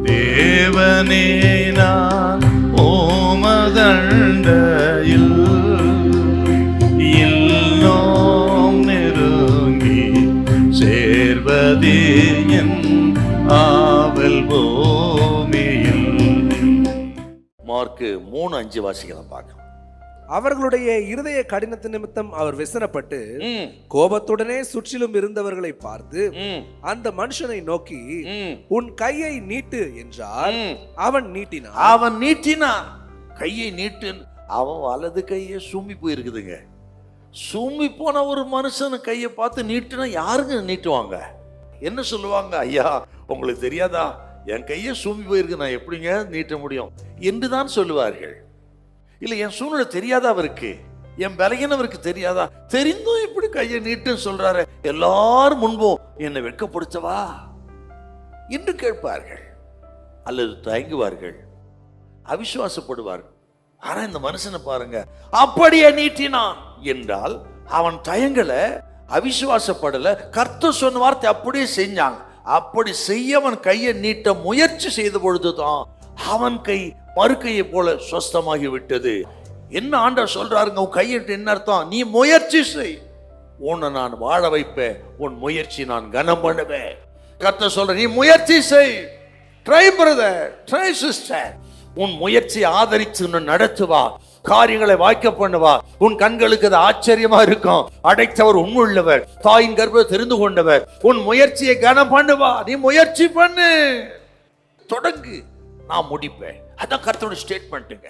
தேவனே நான் ஓமதண்டையில் இன்னும் நெருங்கி சேர்வதே என் ஆவல் பூமியில். மார்க்கு 3:5 வாசிக்கலாம் பார்க்கலாம். அவர்களுடைய இருதய கடினத்து நிமித்தம் அவர் விசனப்பட்டு கோபத்துடனே சுற்றிலும் இருந்தவர்களை பார்த்து அந்த மனுஷனை நோக்கி உன் கையை நீட்டு என்றார். அவன் நீட்டினான். கையை நீட்டு. அவன் வலது கையை சூம்பி போயிருக்குதுங்க. சூம்பி போன ஒரு மனுஷன் கையை பார்த்து நீட்டுனா யாருங்க நீட்டுவாங்க? என்ன சொல்லுவாங்க? ஐயா உங்களுக்கு தெரியாதா, என் கையை சூம்பி போயிருக்கு, நான் எப்படிங்க நீட்ட முடியும் என்றுதான் சொல்லுவார்கள். இல்லை, என் சூழ்நிலை தெரியாதா அவருக்கு, என் பலகீனவருக்கு தெரியாதா, தெரிந்தும் இப்படி கையை நீட்டுன்னு சொல்றாரு, எல்லாரும் முன்பும் என்னை வெட்கப்படுத்தவா என்று கேட்பார்கள், அல்லது தயங்குவார்கள், அவிசுவாசப்படுவார்கள். ஆனா இந்த மனுஷனை பாருங்க, அப்படியே நீட்டினான் என்றால் அவன் தயங்கல, அவிசுவாசப்படல, கர்த்தர் சொன்ன வார்த்தை அப்படியே செஞ்சாங்க. அப்படி செய்ய அவன் கையை நீட்ட முயற்சி செய்த பொழுதுதான் அவன் கை மறுக்கையை போல சொஸ்தமாகி விட்டது. என்ன ஆண்டவர் சொல்றாருங்க, உன் கையிட்டு என்ன அர்த்தம்? நீ முயற்சி செய், உன்னை நான் வாழ வைப்பேன், உன் முயற்சி நான் கனம் பண்ணுவேன். கர்த்தர் சொல்ற, நீ முயற்சி செய், ட்ரை பிரதர், ட்ரை சிஸ்டர், உன் முயற்சியை ஆதரித்து நடத்துவா, காரியங்களை வாய்க்க பண்ணுவா. உன் கண்களுக்கு அது ஆச்சரியமா இருக்கும். அடைத்தவர் உண்மையுள்ளவர், தாயின் கர்ப்பத்தை தெரிந்து கொண்டவர், உன் முயற்சியை கனம் பண்ணுவா. நீ முயற்சி பண்ணு, தொடங்கு, நான் முடிப்பேன். அதான் கர்த்தரோட ஸ்டேட்மெண்ட்டுங்க.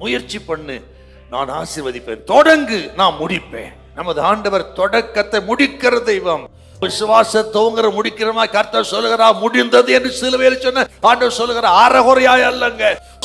முயற்சி பண்ணு, நான் ஆசீர்வதிப்பேன். தொடங்கு, நான் முடிப்பேன். நமது ஆண்டவர் தொடக்கத்தை முடிக்கிற தெய்வம். விசுவாசத்தோங்கிற முடிக்கிறமா கர்த்தர் சொல்லுகிறா, முடிந்தது என்று சிலுவையில் சொன்ன ஆண்டவர் சொல்லுகிற அறகுறையாய் அல்லங்க,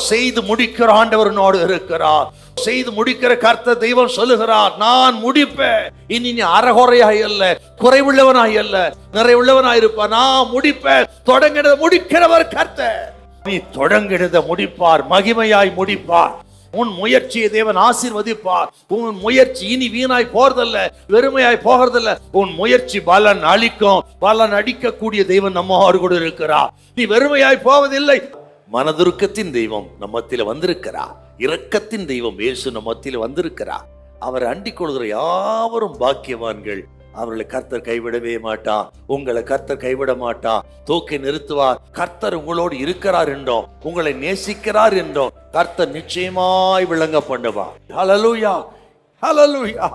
செய்து முடிக்கிற ஆண்டவரோடு இருக்கிறார். செய்து முடிக்கிற கர்த்தர் தெய்வம் சொல்லுகிறார், நான் முடிப்பேன். இனி நீ அறகுறையாய் அல்ல, குறைவுள்ளவனாய் அல்ல, நிறைவுள்ளவனாய் இருப்ப. நான் முடிப்பேன். தொடங்கினதை முடிக்கிறவர் கர்த்தர். நீ தொடங்கினதை முடிப்பார், மகிமையாய் முடிப்பார். உன் முயற்சியை தேவன் ஆசீர்வதிப்பார். உன் முயற்சி இனி வீணாய் போறதல்ல, வெறுமையாய் போகிறதல்ல. உன் முயற்சி பலன் அளிக்கும். பலன் அடிக்கக்கூடிய தெய்வம் நம்மோடு கூட இருக்கிறார். நீ வெறுமையாய் போவதில்லை. மனதுருக்கத்தின் தெய்வம் நம்மத்தில வந்திருக்கிறார். இரக்கத்தின் தெய்வம் இயேசு நம்மத்தில வந்திருக்கிறார். அவர் அண்டிக் கொள்கிற யாவரும் பாக்கியவான்கள். அவர்களை கர்த்தர் கைவிடவே மாட்டா. உங்களை கர்த்தர் கைவிட மாட்டா. தூக்கி நிறுத்துவார். கர்த்தர் உங்களோடு இருக்கிறார் என்றோ, உங்களை நேசிக்கிறார் என்றோ கர்த்தர் நிச்சயமாய் விளங்க பண்ணுவார். ஹல்லேலூயா, ஹல்லேலூயா.